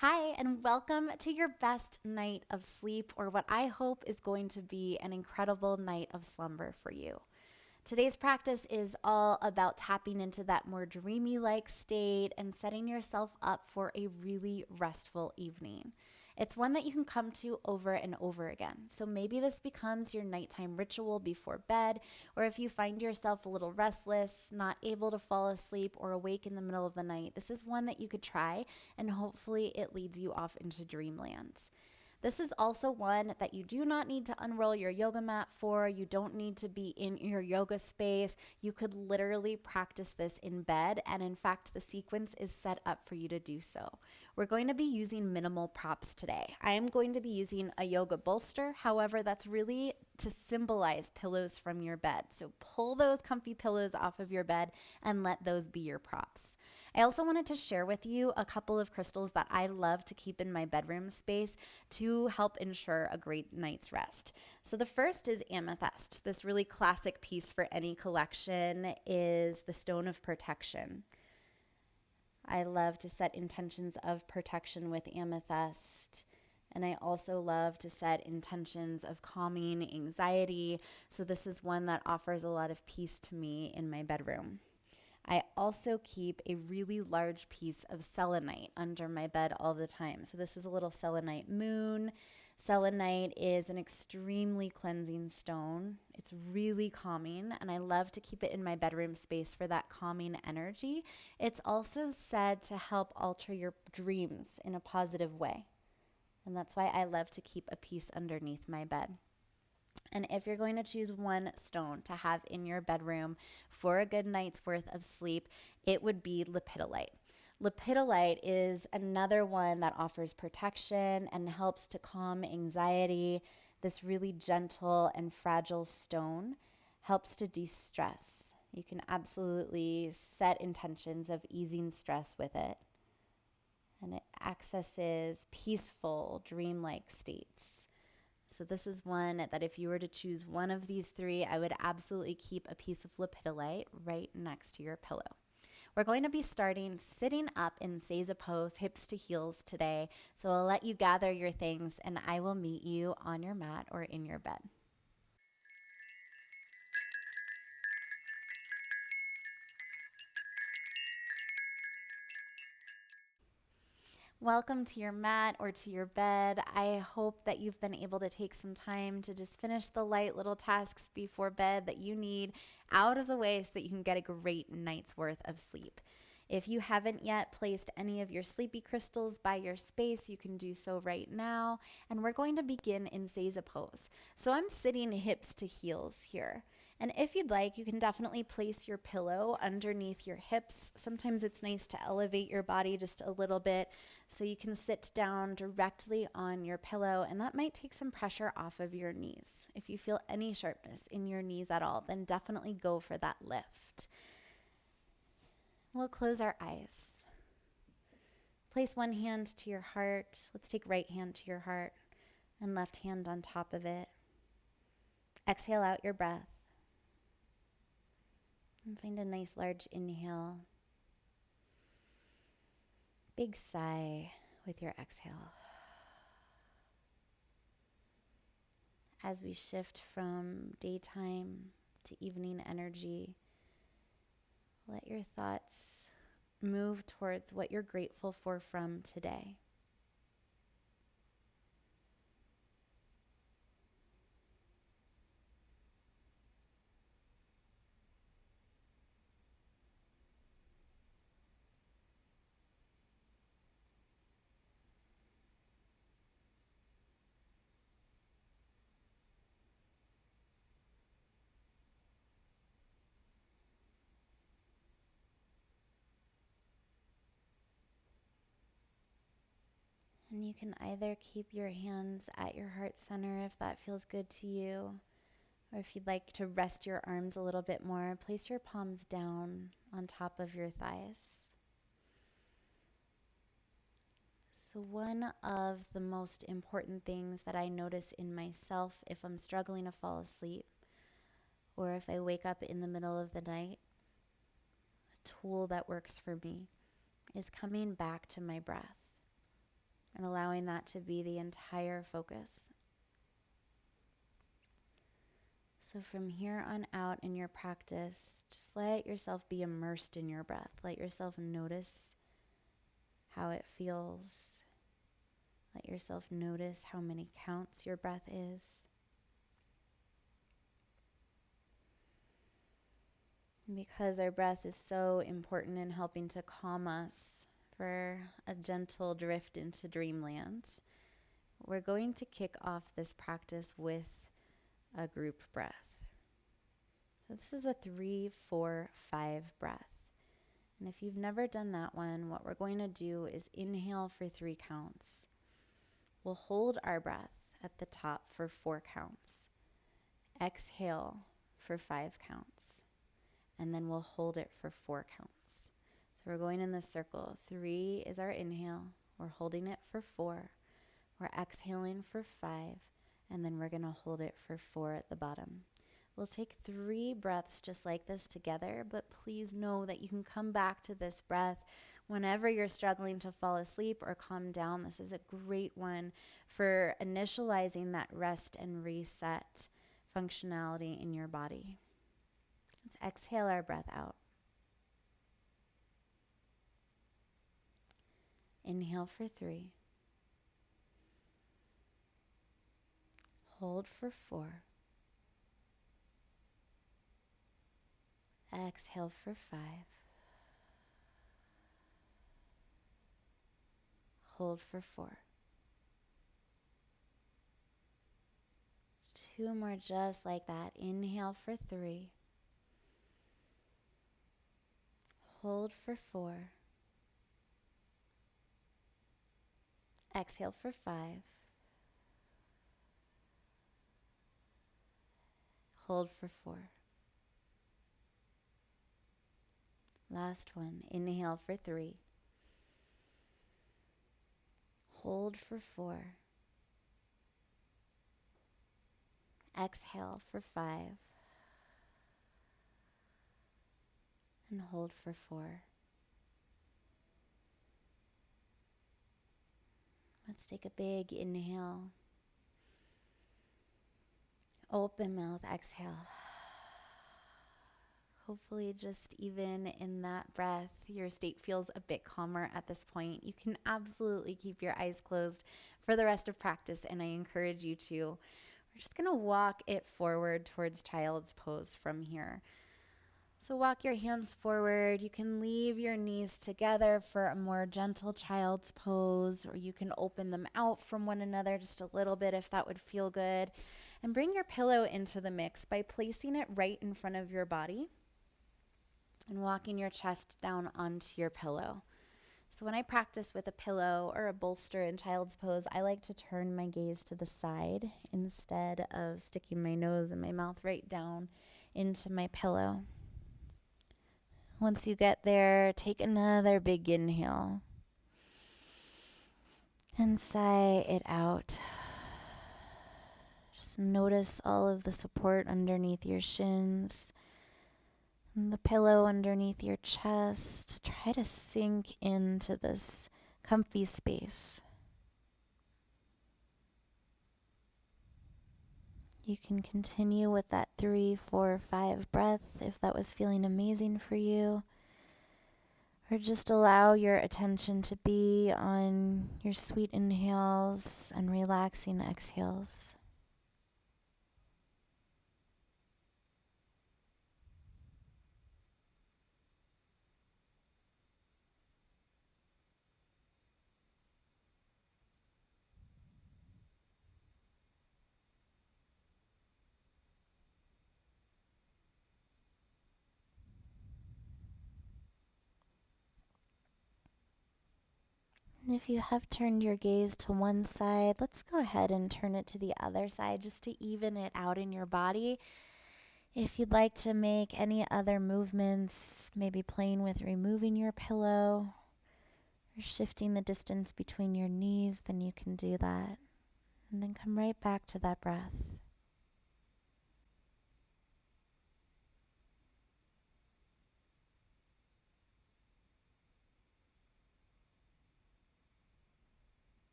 Hi, and welcome to your best night of sleep, or what I hope is going to be an incredible night of slumber for you. Today's practice is all about tapping into that more dreamy like state and setting yourself up for a really restful evening. It's one that you can come to over and over again. So maybe this becomes your nighttime ritual before bed, or if you find yourself a little restless, not able to fall asleep, or awake in the middle of the night, this is one that you could try, and hopefully it leads you off into dreamland. This is also one that you do not need to unroll your yoga mat for. You don't need to be in your yoga space. You could literally practice this in bed. And in fact, the sequence is set up for you to do so. We're going to be using minimal props today. I am going to be using a yoga bolster. However, that's really to symbolize pillows from your bed. So pull those comfy pillows off of your bed and let those be your props. I also wanted to share with you a couple of crystals that I love to keep in my bedroom space to help ensure a great night's rest. So the first is amethyst. This really classic piece for any collection is the stone of protection. I love to set intentions of protection with amethyst. And I also love to set intentions of calming anxiety. So this is one that offers a lot of peace to me in my bedroom. I also keep a really large piece of selenite under my bed all the time. So this is a little selenite moon. Selenite is an extremely cleansing stone. It's really calming, and I love to keep it in my bedroom space for that calming energy. It's also said to help alter your dreams in a positive way. And that's why I love to keep a piece underneath my bed. And if you're going to choose one stone to have in your bedroom for a good night's worth of sleep, it would be lepidolite. Lepidolite is another one that offers protection and helps to calm anxiety. This really gentle and fragile stone helps to de-stress. You can absolutely set intentions of easing stress with it. And it accesses peaceful, dreamlike states. So this is one that if you were to choose one of these three, I would absolutely keep a piece of lepidolite right next to your pillow. We're going to be starting sitting up in Seiza pose, hips to heels today. So I'll let you gather your things and I will meet you on your mat or in your bed. Welcome to your mat or to your bed. I hope that you've been able to take some time to just finish the light little tasks before bed that you need out of the way so that you can get a great night's worth of sleep. If you haven't yet placed any of your sleepy crystals by your space, you can do so right now. And we're going to begin in Seiza pose. So I'm sitting hips to heels here. And if you'd like, you can definitely place your pillow underneath your hips. Sometimes it's nice to elevate your body just a little bit so you can sit down directly on your pillow, and that might take some pressure off of your knees. If you feel any sharpness in your knees at all, then definitely go for that lift. We'll close our eyes. Place one hand to your heart. Let's take right hand to your heart and left hand on top of it. Exhale out your breath. And find a nice large inhale. Big sigh with your exhale. As we shift from daytime to evening energy, let your thoughts move towards what you're grateful for from today. And you can either keep your hands at your heart center if that feels good to you, or if you'd like to rest your arms a little bit more, place your palms down on top of your thighs. So one of the most important things that I notice in myself if I'm struggling to fall asleep, or if I wake up in the middle of the night, a tool that works for me is coming back to my breath. and allowing that to be the entire focus. So from here on out in your practice, just let yourself be immersed in your breath. Let yourself notice how it feels. Let yourself notice how many counts your breath is. And because our breath is so important in helping to calm us for a gentle drift into dreamland, we're going to kick off this practice with a group breath. So this is a 3-4-5 breath. And if you've never done that one, what we're going to do is inhale for 3 counts. We'll hold our breath at the top for 4 counts. Exhale for 5 counts. And then we'll hold it for 4 counts. So we're going in this circle. 3 is our inhale. We're holding it for 4. We're exhaling for 5. And then we're going to hold it for 4 at the bottom. We'll take 3 breaths just like this together, but please know that you can come back to this breath whenever you're struggling to fall asleep or calm down. This is a great one for initializing that rest and reset functionality in your body. Let's exhale our breath out. Inhale for 3. Hold for 4. Exhale for 5. Hold for 4. 2 more just like that. Inhale for 3. Hold for 4. Exhale for 5. Hold for 4. Last one. Inhale for 3. Hold for 4. Exhale for 5. And hold for 4. Let's take a big inhale. Open mouth, exhale. Hopefully just even in that breath, your state feels a bit calmer at this point. You can absolutely keep your eyes closed for the rest of practice, and I encourage you to. We're just going to walk it forward towards child's pose from here. So walk your hands forward. You can leave your knees together for a more gentle child's pose, or you can open them out from one another just a little bit if that would feel good. And bring your pillow into the mix by placing it right in front of your body and walking your chest down onto your pillow. So when I practice with a pillow or a bolster in child's pose, I like to turn my gaze to the side instead of sticking my nose and my mouth right down into my pillow. Once you get there, take another big inhale and sigh it out. Just notice all of the support underneath your shins and the pillow underneath your chest. Try to sink into this comfy space. You can continue with that 3, 4, 5 breath if that was feeling amazing for you. Or just allow your attention to be on your sweet inhales and relaxing exhales. And if you have turned your gaze to one side, let's go ahead and turn it to the other side just to even it out in your body. If you'd like to make any other movements, maybe playing with removing your pillow or shifting the distance between your knees, then you can do that. And then come right back to that breath.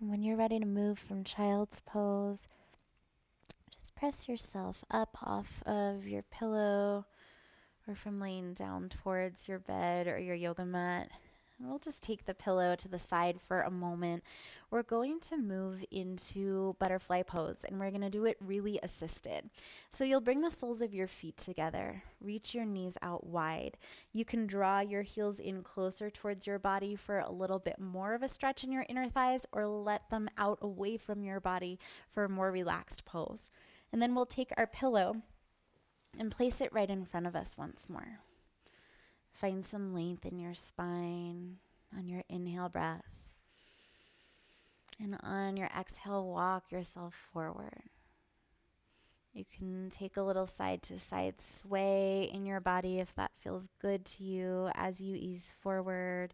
When you're ready to move from child's pose, just press yourself up off of your pillow or from laying down towards your bed or your yoga mat. And we'll just take the pillow to the side for a moment. We're going to move into butterfly pose, and we're going to do it really assisted. So you'll bring the soles of your feet together. Reach your knees out wide. You can draw your heels in closer towards your body for a little bit more of a stretch in your inner thighs, or let them out away from your body for a more relaxed pose. And then we'll take our pillow and place it right in front of us once more. Find some length in your spine on your inhale breath. And on your exhale, walk yourself forward. You can take a little side to side sway in your body if that feels good to you as you ease forward.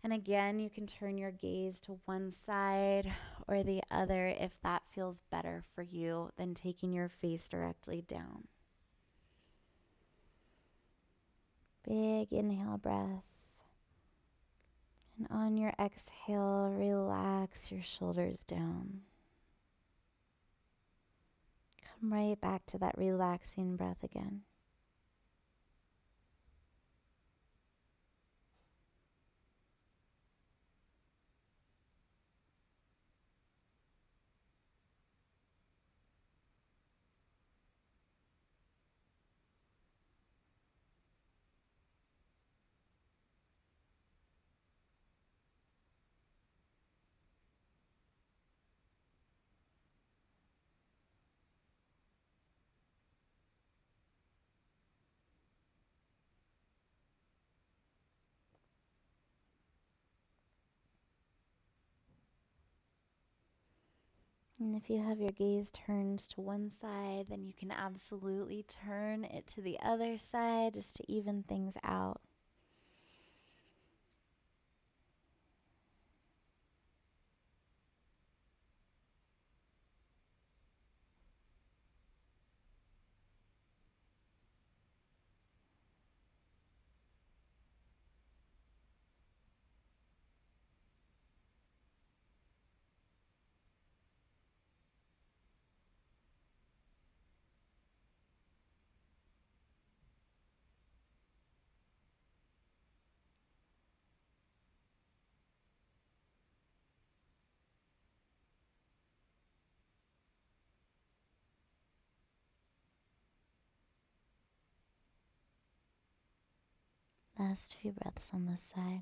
And again, you can turn your gaze to one side or the other if that feels better for you than taking your face directly down. Big inhale breath. And on your exhale, relax your shoulders down. Come right back to that relaxing breath again. And if you have your gaze turned to one side, then you can absolutely turn it to the other side just to even things out. Last few breaths on this side.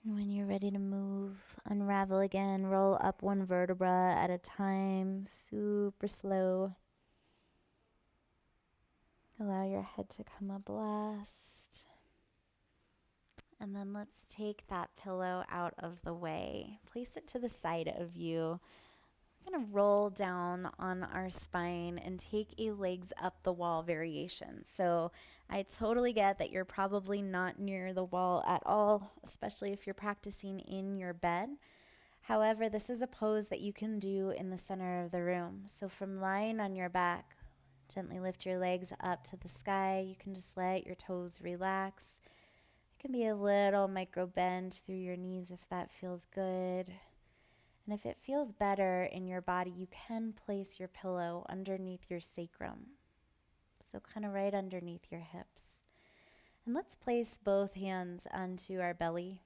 And when you're ready to move, unravel again, roll up one vertebra at a time, super slow. Allow your head to come up last. And then let's take that pillow out of the way. Place it to the side of you. We're going to roll down on our spine and take a legs up the wall variation. So I totally get that you're probably not near the wall at all, especially if you're practicing in your bed. However, this is a pose that you can do in the center of the room. So from lying on your back, gently lift your legs up to the sky. You can just let your toes relax. It can be a little micro bend through your knees if that feels good. And if it feels better in your body, you can place your pillow underneath your sacrum. So kind of right underneath your hips. And let's place both hands onto our belly.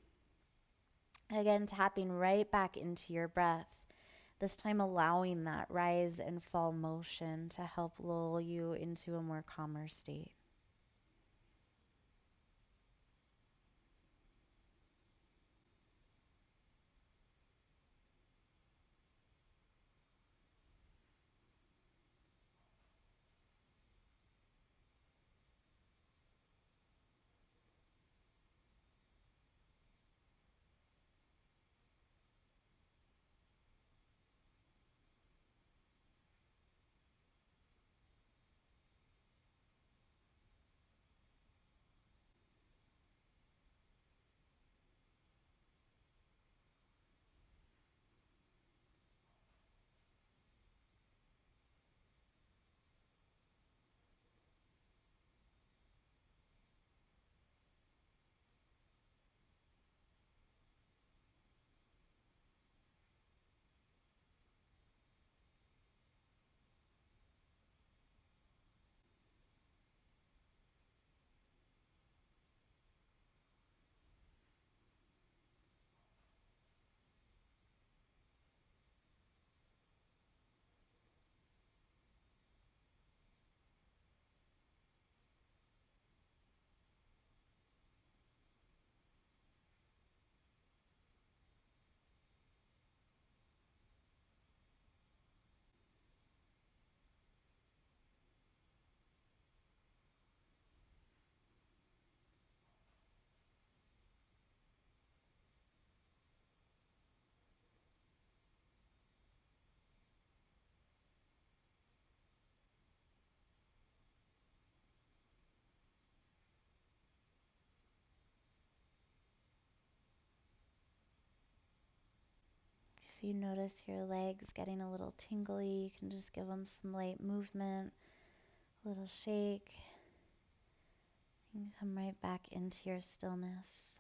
Again, tapping right back into your breath. This time allowing that rise and fall motion to help lull you into a more calmer state. If you notice your legs getting a little tingly, you can just give them some light movement, a little shake, and come right back into your stillness.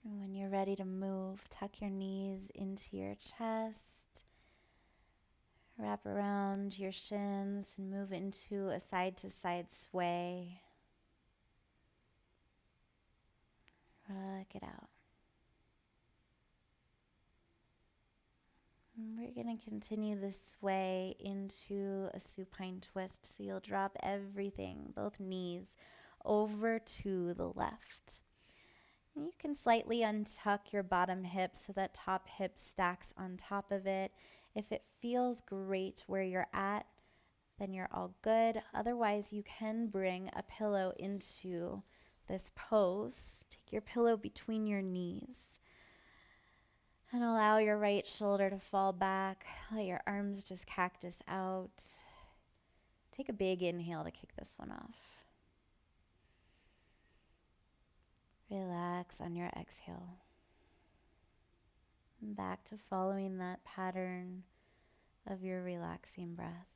And when you're ready to move, tuck your knees into your chest, wrap around your shins, and move into a side-to-side sway. Rock it out. And we're going to continue this sway into a supine twist. So you'll drop everything, both knees, over to the left. And you can slightly untuck your bottom hip so that top hip stacks on top of it. If it feels great where you're at, then you're all good. Otherwise, you can bring a pillow into this pose. Take your pillow between your knees and allow your right shoulder to fall back. Let your arms just cactus out. Take a big inhale to kick this one off. Relax on your exhale. And back to following that pattern of your relaxing breath.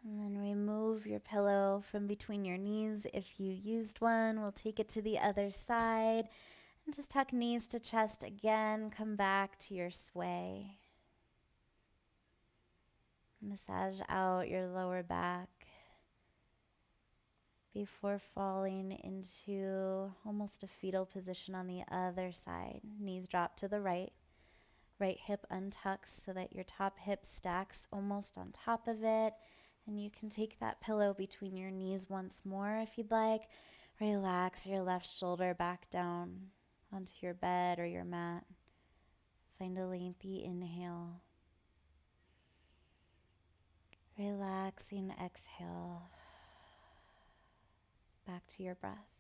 And then remove your pillow from between your knees. If you used one, we'll take it to the other side. And just tuck knees to chest again. Come back to your sway. Massage out your lower back before falling into almost a fetal position on the other side. Knees drop to the right. Right hip untucks so that your top hip stacks almost on top of it. And you can take that pillow between your knees once more if you'd like. Relax your left shoulder back down onto your bed or your mat. Find a lengthy inhale. Relaxing exhale. Back to your breath.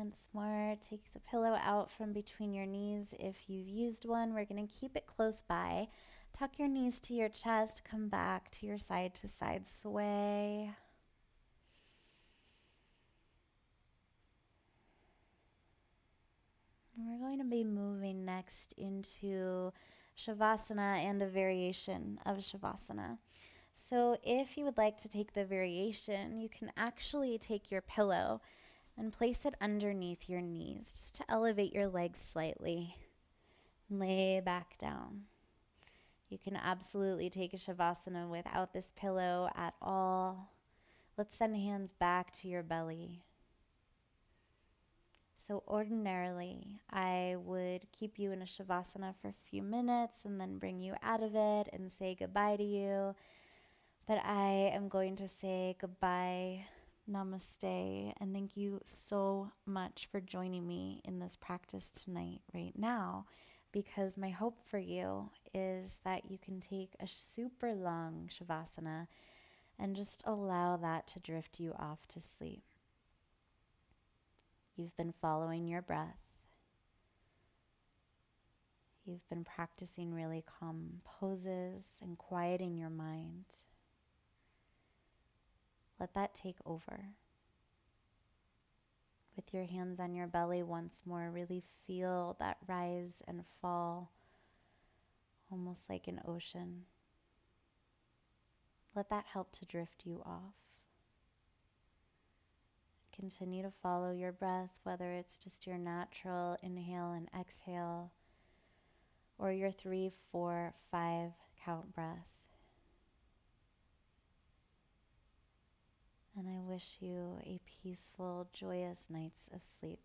Once more, take the pillow out from between your knees. If you've used one, we're going to keep it close by. Tuck your knees to your chest. Come back to your side to side sway. We're going to be moving next into Shavasana and a variation of Shavasana. So if you would like to take the variation, you can actually take your pillow and place it underneath your knees just to elevate your legs slightly. Lay back down. You can absolutely take a Shavasana without this pillow at all. Let's send hands back to your belly. So ordinarily, I would keep you in a Shavasana for a few minutes and then bring you out of it and say goodbye to you. But I am going to say goodbye, namaste, and thank you so much for joining me in this practice tonight, right now, because my hope for you is that you can take a super long Shavasana and just allow that to drift you off to sleep. You've been following your breath. You've been practicing really calm poses and quieting your mind. Let that take over. With your hands on your belly once more, really feel that rise and fall, almost like an ocean. Let that help to drift you off. Continue to follow your breath, whether it's just your natural inhale and exhale, or your 3, 4, 5 count breath. And I wish you a peaceful, joyous nights of sleep.